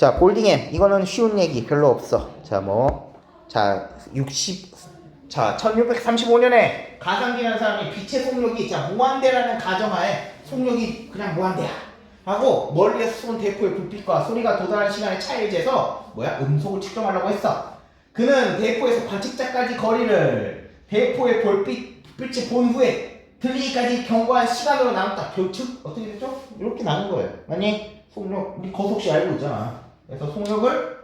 자, 골딩엠. 이거는 쉬운 얘기 별로 없어. 자, 자, 1635년에 가상기라는 사람이 빛의 속력이, 자, 무한대라는 가정하에 속력이 그냥 무한대야. 하고, 멀리에서 쏜 대포의 불빛과 소리가 도달하는 시간의 차이를 재서, 음속을 측정하려고 했어. 그는 대포에서 관측자까지 거리를 대포의 빛이 본 후에 들리기까지 경과한 시간으로 나눴다. 즉, 어떻게 됐죠? 이렇게 나눈 거예요. 아니, 속력, 우리 거속시 알고 있잖아. 그래서 속력을,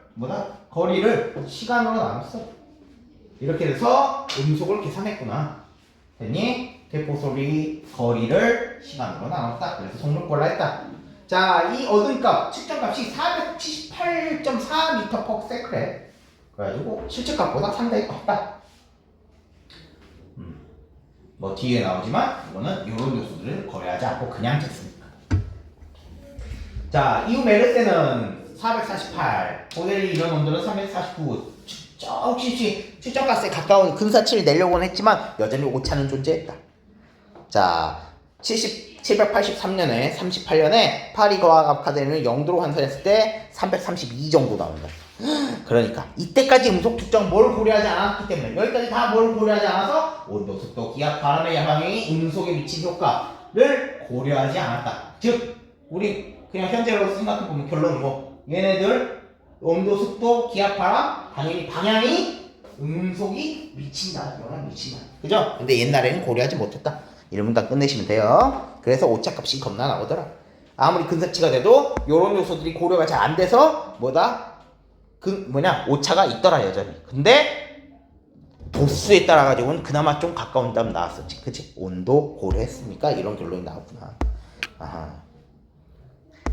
거리를 시간으로 나눴어. 이렇게 돼서 음속을 계산했구나. 됐니? 대포 소리 거리를 시간으로 나눴다. 그래서 속력꼴라 했다. 자, 이 얻은 값, 측정값이 478.4m/s래. 그래가지고 실측값보다 상당히 컸다. 뒤에 나오지만 이거는 이런 요소들을 거래하지 않고 그냥 쳤습니다. 자, 이후 메르세는 448, 고델리 이런 놈들은 349. 혹시 측정가스에 가까운 근사치를 내려고는 했지만 여전히 오차는 존재했다. 자, 783년에 38년에 파리 과학 아카데미를 영도로 환산했을 때 332 정도 나온다. 그러니까 이때까지 음속 측정 뭘 고려하지 않았기 때문에, 여기까지 다 뭘 고려하지 않아서 온도, 습도, 기압, 바람의 방향이 음속에 미친 효과를 고려하지 않았다. 즉 우리 그냥 현재로 생각해보면 결론은 얘네들 온도, 습도, 기압, 바람, 당연히 방향이 음속이 미친다. 영향 미친다. 그죠? 근데 옛날에는 고려하지 못했다. 이러면 다 끝내시면 돼요. 그래서 오차값이 겁나 나오더라. 아무리 근사치가 돼도 요런 요소들이 고려가 잘 안 돼서 오차가 있더라 여전히. 근데 도수에 따라 가지고는 그나마 좀 가까운 답 나왔었지. 그치? 온도 고려했으니까 이런 결론이 나왔구나. 아하.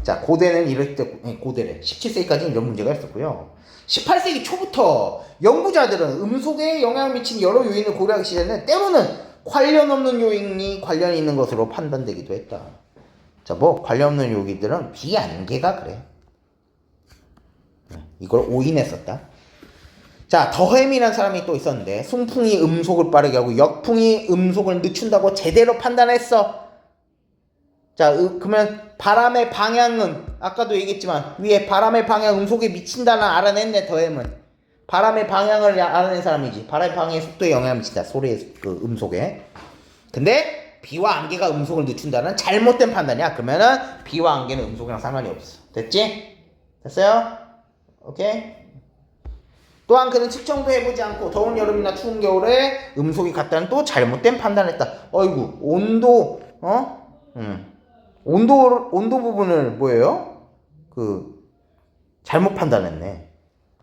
자, 고대는 이럴 때, 고대래. 17세기까지는 이런 문제가 있었고요. 18세기 초부터 연구자들은 음속에 영향을 미친 여러 요인을 고려하기 시작했는데 때로는 관련 없는 요인이 관련이 있는 것으로 판단되기도 했다. 자, 관련 없는 요인들은 비안개가 그래. 이걸 오인했었다. 자, 더햄이라는 사람이 또 있었는데 순풍이 음속을 빠르게 하고 역풍이 음속을 늦춘다고 제대로 판단했어. 자, 그러면 바람의 방향은 아까도 얘기했지만 위에 바람의 방향 음속에 미친다는 알아냈네. 더햄은 바람의 방향을 알아낸 사람이지. 바람의 방향의 속도에 영향을 미친다. 소리의 음속에. 근데 비와 안개가 음속을 늦춘다는 잘못된 판단이야. 그러면은 비와 안개는 음속이랑 상관이 없어. 됐지? 됐어요? 오케이? 또한 그는 측정도 해보지 않고 더운 여름이나 추운 겨울에 음속이 같다는 또 잘못된 판단을 했다. 어이구, 온도 부분을 잘못 판단했네.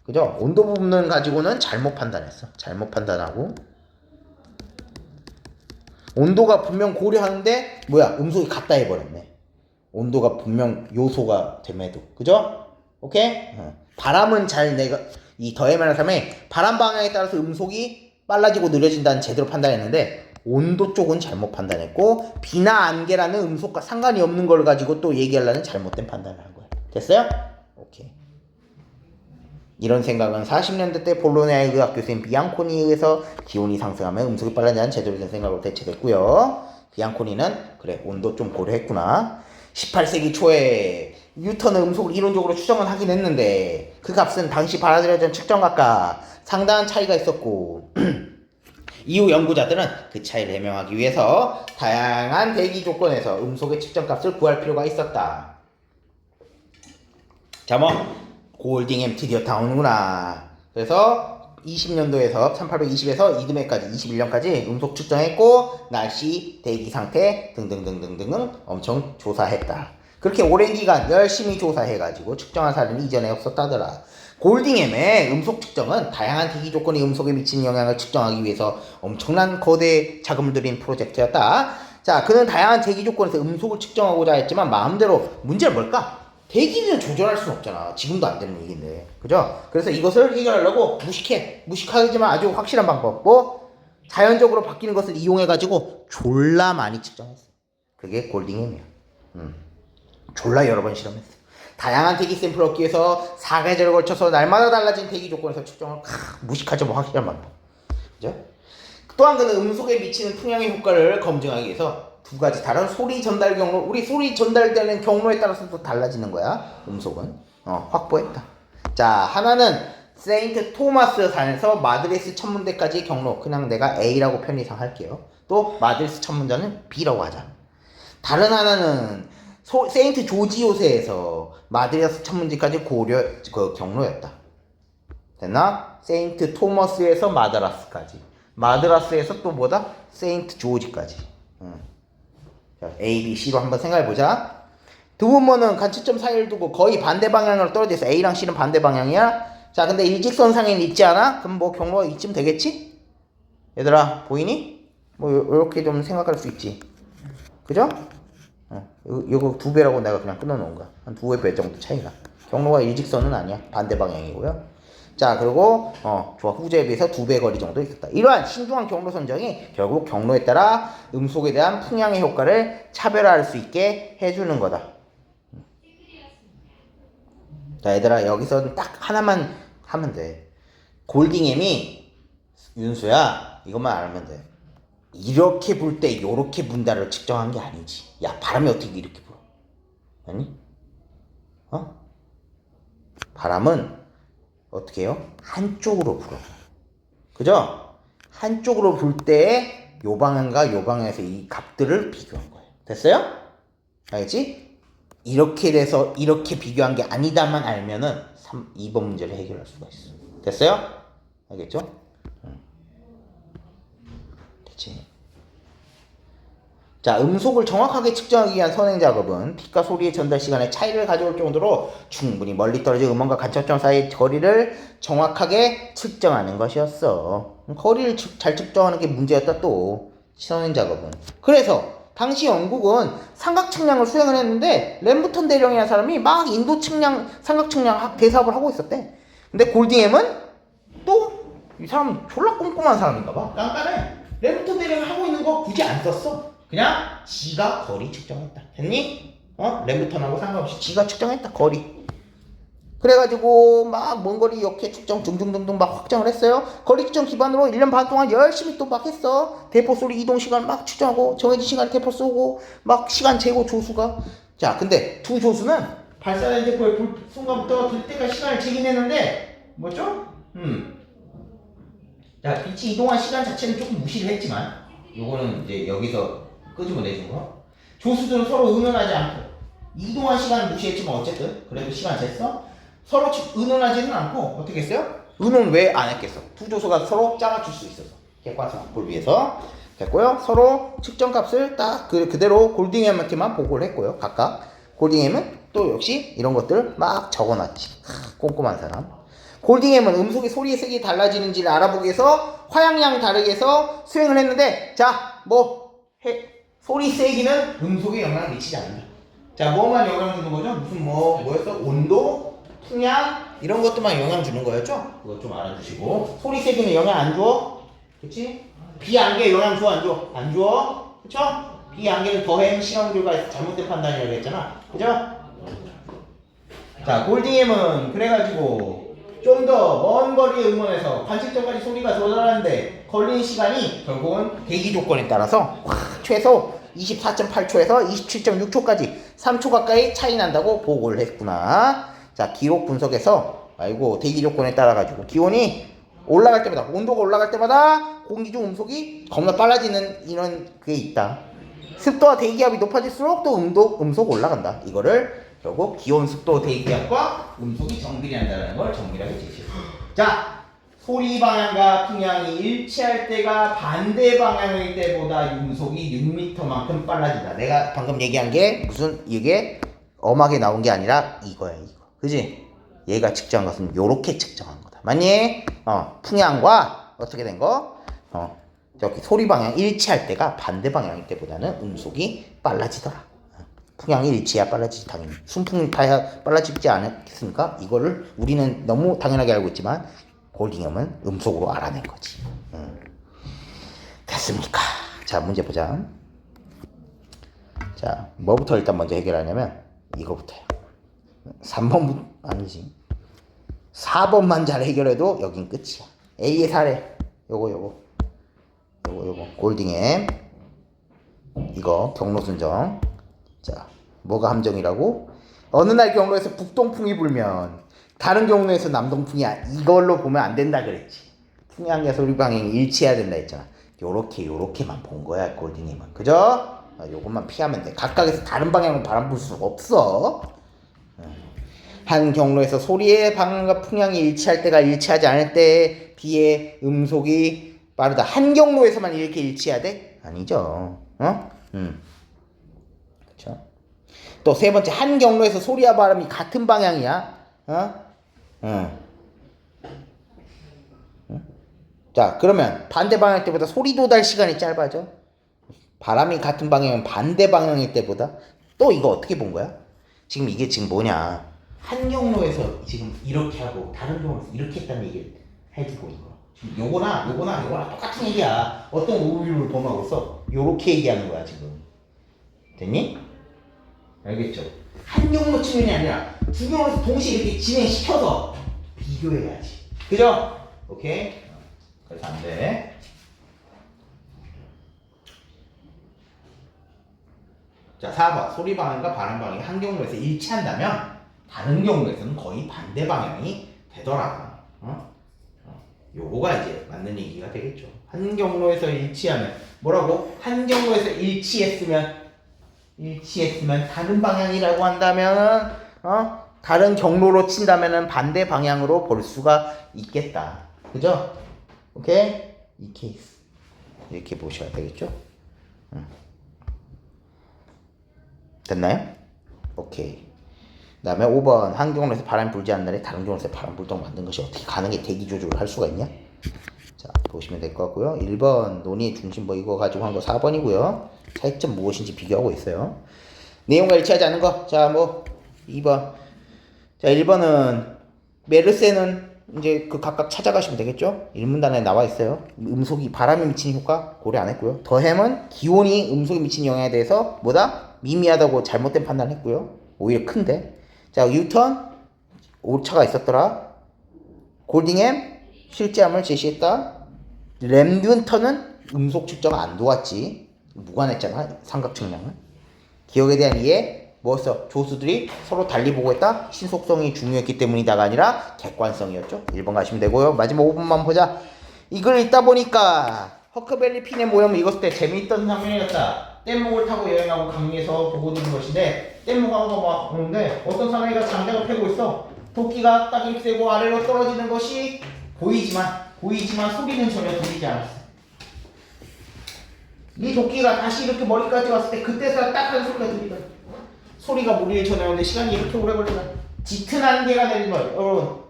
그죠? 온도 부분을 가지고는 잘못 판단했어. 잘못 판단하고. 온도가 분명 고려하는데, 음속이 같다 해버렸네. 온도가 분명 요소가 됨에도. 그죠? 오케이? 바람은 이 더해만한 사람이 바람 방향에 따라서 음속이 빨라지고 느려진다는 제대로 판단했는데 온도 쪽은 잘못 판단했고 비나 안개라는 음속과 상관이 없는 걸 가지고 또 얘기하려는 잘못된 판단을 한 거야. 됐어요? 오케이. 이런 생각은 40년대 때 볼로냐의 의학 교수인 비앙코니에 의해서 기온이 상승하면 음속이 빨라진다는 제대로 된 생각으로 대체됐고요. 비앙코니는 그래, 온도 좀 고려했구나. 18세기 초에 뉴턴은 음속을 이론적으로 추정은 하긴 했는데 그 값은 당시 받아들여진 측정값과 상당한 차이가 있었고 이후 연구자들은 그 차이를 해명하기 위해서 다양한 대기 조건에서 음속의 측정값을 구할 필요가 있었다. 자, 골딩엠 드디어 다 오는구나. 그래서 20년도에서 1820에서 이듬해까지 21년까지 음속 측정했고 날씨, 대기 상태 등등등등등은 엄청 조사했다. 그렇게 오랜 기간 열심히 조사해가지고 측정한 사례는 이전에 없었다더라. 골딩엠의 음속 측정은 다양한 대기 조건이 음속에 미치는 영향을 측정하기 위해서 엄청난 거대 자금을 들인 프로젝트였다. 자, 그는 다양한 대기 조건에서 음속을 측정하고자 했지만 마음대로 문제는 뭘까? 대기는 조절할 수는 없잖아. 지금도 안 되는 얘기인데. 그죠? 그래서 이것을 해결하려고 무식하지만 아주 확실한 방법. 자연적으로 바뀌는 것을 이용해가지고 졸라 많이 측정했어. 그게 골딩엠이야. 졸라 여러 번 실험했어. 다양한 대기 샘플을 얻기 위해서 4계절을 걸쳐서 날마다 달라진 대기 조건에서 측정을 무식하지만 확실한 방법. 그죠? 또한 그는 음속에 미치는 풍향의 효과를 검증하기 위해서 두 가지 다른 소리 전달 경로, 우리 소리 전달되는 경로에 따라서 또 달라지는 거야. 음속은 확보했다. 자, 하나는 세인트 토마스 산에서 마드레스 천문대까지의 경로, 그냥 내가 A라고 편의상 할게요. 또 마드레스 천문대는 B라고 하자. 다른 하나는 세인트 조지 요새에서 마드레스 천문대까지 고려 그 경로였다. 됐나? 세인트 토머스에서 마드라스까지, 마드라스에서 또 뭐다? 세인트 조지까지. 자, A, B, C로 한번 생각해보자. 두 분모는 관측점 사이를 두고 거의 반대 방향으로 떨어져 있어. A랑 C는 반대 방향이야. 자, 근데 일직선상에는 있지 않아? 그럼 뭐 경로가 이쯤 되겠지? 얘들아, 보이니? 뭐 요렇게 좀 생각할 수 있지. 그죠? 이거 2배라고 내가 그냥 끊어놓은 거야. 한 2배 정도 차이가. 경로가 일직선은 아니야. 반대 방향이고요. 자, 그리고 좋아. 후제에 비해서 2배 거리 정도 있었다. 이러한 신중한 경로 선정이 결국 경로에 따라 음속에 대한 풍향의 효과를 차별화할 수 있게 해주는 거다. 자, 얘들아, 여기서는 딱 하나만 하면 돼. 골딩엠이 윤수야, 이것만 알면 돼. 이렇게 불 때 요렇게 분다를 측정한 게 아니지. 야, 바람이 어떻게 이렇게 불어? 아니? 바람은 어떻게 해요? 한쪽으로 불어. 그죠? 한쪽으로 불 때 요 방향과 요 방향에서 이 값들을 비교한 거예요. 됐어요? 알겠지? 이렇게 돼서 이렇게 비교한 게 아니다만 알면은 2번 문제를 해결할 수가 있어. 됐어요? 알겠죠? 됐지? 자, 음속을 정확하게 측정하기 위한 선행 작업은 빛과 소리의 전달 시간에 차이를 가져올 정도로 충분히 멀리 떨어진 음원과 관측점 사이의 거리를 정확하게 측정하는 것이었어. 거리를 잘 측정하는 게 문제였다. 또 선행 작업은. 그래서 당시 영국은 삼각 측량을 수행을 했는데 램부턴 대령이라는 사람이 막 인도 측량, 삼각 측량 대사업을 하고 있었대. 근데 골딩엠은 또 이 사람 졸라 꼼꼼한 사람인가 봐. 깐깐해. 램부턴 대령이 하고 있는 거 굳이 안 썼어. 그냥 지가 거리 측정했다. 됐니? 램부턴하고 상관없이 지가 측정했다. 거리. 그래가지고 막 먼 거리 이렇게 측정 등등등등 막 확정을 했어요. 거리 측정 기반으로 1년 반 동안 열심히 또 막 했어. 대포 소리 이동 시간 막 측정하고 정해진 시간에 대포 쏘고 막 시간 재고 조수가. 자, 근데 두 조수는 발사된 대포의 불 순간부터 들 때까지 시간을 재긴 했는데 뭐죠? 자, 빛이 이동한 시간 자체는 조금 무시를 했지만 요거는 이제 여기서 끄집어내준 거. 조수들은 서로 의논하지 않고 이동한 시간을 무시했지만 어쨌든 그래도 시간 쟀어. 서로 의논하지는 않고 어떻게 했어요? 의논 왜 안 했겠어? 두 조수가 서로 짜맞출 수 있어서 객관성 확보를 위해서. 됐고요. 서로 측정값을 딱 그대로 골딩햄한테만 보고를 했고요. 각각. 골딩햄은 또 역시 이런 것들 막 적어놨지. 꼼꼼한 사람. 골딩햄은 음속의 소리의 색이 달라지는지를 알아보기 위해서 화양량 다르게 해서 수행을 했는데, 자, 소리 세기는 음속에 영향을 미치지 않는다. 자, 뭐만 영향 주는 거죠? 무슨 뭐였어? 온도, 풍량 이런 것들만 영향 주는 거였죠? 그거 좀 알아주시고. 소리 세기는 영향 안 줘? 그치? 비안개 영향 줘? 안 줘? 안 줘? 그쵸? 비안개는 더햄 실험 결과 잘못된 판단이라고 했잖아. 그죠? 자, 골딩햄은 그래가지고 좀 더 먼 거리의 음원에서 관측점까지 소리가 도달하는데 걸리는 시간이 결국은 대기 조건에 따라서 최소 24.8초에서 27.6초까지 3초 가까이 차이 난다고 보고를 했구나. 자, 기록 분석에서 대기 조건에 따라 가지고 기온이 올라갈 때마다, 온도가 올라갈 때마다 공기 중 음속이 겁나 빨라지는 이런 그게 있다. 습도와 대기압이 높아질수록 또 음속 올라간다. 이거를 결국 기온, 습도, 대기압과 음속이 정비례한다는 걸 정밀하게 제시했습니다. 자, 소리 방향과 풍향이 일치할 때가 반대 방향일 때보다 음속이 6m만큼 빨라진다. 내가 방금 얘기한 게 이게 엄하게 나온 게 아니라 이거야, 이거. 그지? 얘가 측정한 것은 요렇게 측정한 거다. 맞니? 풍향과 어떻게 된 거? 저기 소리 방향 일치할 때가 반대 방향일 때보다는 음속이 빨라지더라. 풍향이 일치해야 빨라지지, 당연히. 순풍이 타야 빨라지지 않겠습니까? 이거를 우리는 너무 당연하게 알고 있지만 골딩햄은 음속으로 알아낸 거지. 됐습니까? 자, 문제 보자. 자, 뭐부터 일단 먼저 해결하냐면 이거부터요. 3번 아니지. 4번만 잘 해결해도 여긴 끝이야. A의 사례. 요거 골딩햄. 이거 경로 순정. 자, 뭐가 함정이라고? 어느 날 경로에서 북동풍이 불면 다른 경로에서 남동풍이 이걸로 보면 안 된다 그랬지. 풍향과 소리 방향이 일치해야 된다 했잖아. 요렇게만 본 거야 골딩님은. 그죠? 요것만 피하면 돼. 각각에서 다른 방향으로 바람 불 수가 없어. 한 경로에서 소리의 방향과 풍향이 일치할 때가 일치하지 않을 때 비의 음속이 빠르다. 한 경로에서만 이렇게 일치해야 돼? 아니죠. 그렇죠. 또 세 번째, 한 경로에서 소리와 바람이 같은 방향이야. 자, 그러면 반대 방향일 때보다 소리 도달 시간이 짧아져. 바람이 같은 방향이면 반대 방향일 때보다. 또 이거 어떻게 본 거야? 지금 이게 지금 뭐냐? 한 경로에서 지금 이렇게 하고 다른 경로에서 이렇게 했다는 얘기를 해주고 있는 거. 지금 요거나 똑같은 얘기야. 어떤 오류를 범하고 있어? 요렇게 얘기하는 거야 지금. 됐니? 알겠죠? 한 경로 측면이 아니라 두 경로에서 동시에 이렇게 진행시켜서 비교해야지. 그죠? 오케이? 그래서 안 돼. 자, 4번. 소리 방향과 바람 방향이 한 경로에서 일치한다면 다른 경로에서는 거의 반대 방향이 되더라. 요거가 이제 맞는 얘기가 되겠죠. 한 경로에서 일치하면 뭐라고? 한 경로에서 일치했으면 다른 방향이라고 한다면 다른 경로로 친다면은 반대 방향으로 볼 수가 있겠다. 그죠? 오케이? 이 케이스 이렇게 보셔야 되겠죠? 됐나요? 오케이. 그 다음에 5번. 한 경로에서 바람이 불지 않는 날에 다른 경로에서 바람 불도록 만든 것이 어떻게 가능해 대기 조절을 할 수가 있냐? 자, 보시면 될 것 같고요. 1번 논의의 중심 뭐 이거 가지고 한 거 4번이고요. 차이점 무엇인지 비교하고 있어요. 내용과 일치하지 않는 거. 자, 뭐 2번. 자, 1번은 메르세는 이제 그 각각 찾아가시면 되겠죠? 일문단에 나와 있어요. 음속이 바람이 미치는 효과 고려 안 했고요. 더햄은 기온이 음속에 미치는 영향에 대해서 뭐다? 미미하다고 잘못된 판단을 했고요. 오히려 큰데. 자, 뉴턴 오차가 있었더라. 골딩햄 실제함을 제시했다. 램균턴은 음속 측정 안 도왔지. 무관했잖아. 삼각 측량은. 기억에 대한 이해. 뭐였어? 조수들이 서로 달리 보고 했다. 신속성이 중요했기 때문이다가 아니라 객관성이었죠. 1번 가시면 되고요. 마지막 5번만 보자. 이걸 읽다 보니까 허크벨리 핀의 모형을 읽었을 때 재미있던 장면이었다. 뗏목을 타고 여행하고 강리에서 보고 드는 것인데 뗏목하고 막 오는데 어떤 사나이가 장작을 패고 있어. 도끼가 딱 이렇게 되고 아래로 떨어지는 것이 보이지만 소리는 전혀 들리지 않았어. 이 도끼가 다시 이렇게 머리까지 왔을 때 그때서야 딱 한 소리가 들리거든. 소리가 무리를 전해오는데 시간이 이렇게 오래 걸리나? 짙은 안개가 내리는 거예요. 여러분,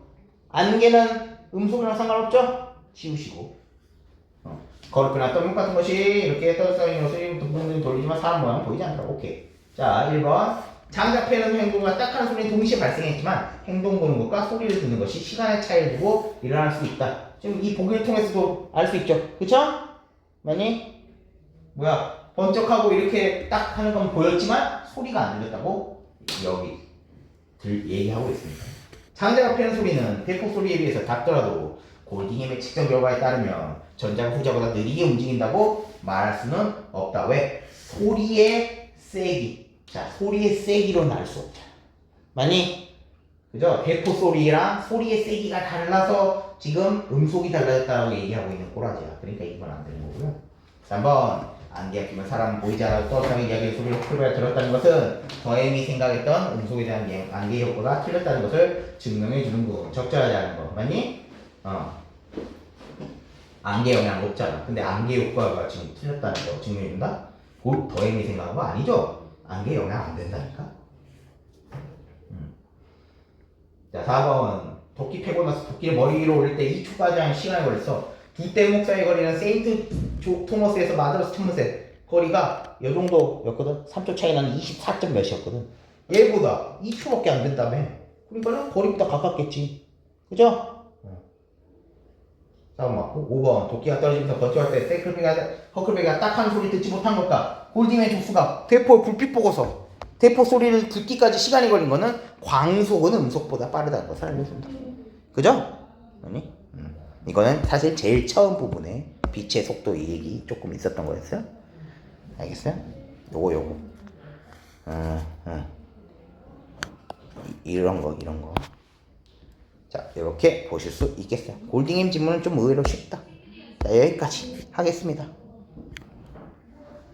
안개는 음속이랑 상관없죠? 지우시고. 거리표나 떠문 같은 것이 이렇게 떠쌓인 것을 둥둥둥 돌리지만 사람 모양은 보이지 않더라. 오케이. 자, 1번. 장작패는 행동과 딱 하는 소리는 동시에 발생했지만 행동 보는 것과 소리를 듣는 것이 시간의 차이를 두고 일어날 수 있다. 지금 이 보기를 통해서도 알 수 있죠. 그쵸? 맞니? 뭐야? 번쩍하고 이렇게 딱 하는 건 보였지만 소리가 안 들렸다고 여기 얘기하고 있습니다. 장자가 패는 소리는 대폭 소리에 비해서 작더라도 골딩햄의 측정 결과에 따르면 전자가 후자보다 느리게 움직인다고 말할 수는 없다. 왜? 소리의 세기. 자, 소리의 세기로는 알 수 없잖아. 맞니? 그죠? 대포 소리랑 소리의 세기가 달라서 지금 음속이 달라졌다고 얘기하고 있는 꼬라지야. 그러니까 이건 안 되는 거고요. 3번. 안개가 끼면 사람은 보이지 않아도 떠오르는 이야기의 소리를 호크벨리가 들었다는 것은 더햄이 생각했던 음속에 대한 안개 효과가 틀렸다는 것을 증명해 주는 거. 적절하지 않은 거. 맞니? 안개 영향 없잖아. 근데 안개 효과가 지금 틀렸다는 거 증명해 준다? 곧 더햄이 생각한 거 아니죠? 안개 영향 안 된다니까? 자, 4번. 도끼 패고 나서 도끼를 머리 위로 올릴 때 2초까지 하는 시간이 걸렸어. 두 뗏목 사이 거리는 세인트 토머스에서 마드러스 틈무새 거리가 이 정도였거든. 3초 차이 나는 24점 몇이었거든. 얘보다 2초밖에 안 된다며. 그러니까 거리보다 가깝겠지. 그죠? 4번 맞고 5번. 도끼가 떨어지면서 번쩍할 때 허클베이가 딱 하는 소리 듣지 못한 것과 골딩의 조수가 대포에 불빛 보고서 대포 소리를 듣기까지 시간이 걸린 거는 광속은 음속보다 빠르다는 것을 알려준다. 그죠? 아니? 이거는 사실 제일 처음 부분에 빛의 속도 이 얘기 조금 있었던 거였어요. 알겠어요? 요거 이런 거 자, 이렇게 보실 수 있겠어요. 골딩햄 지문은 좀 의외로 쉽다. 자, 여기까지 하겠습니다.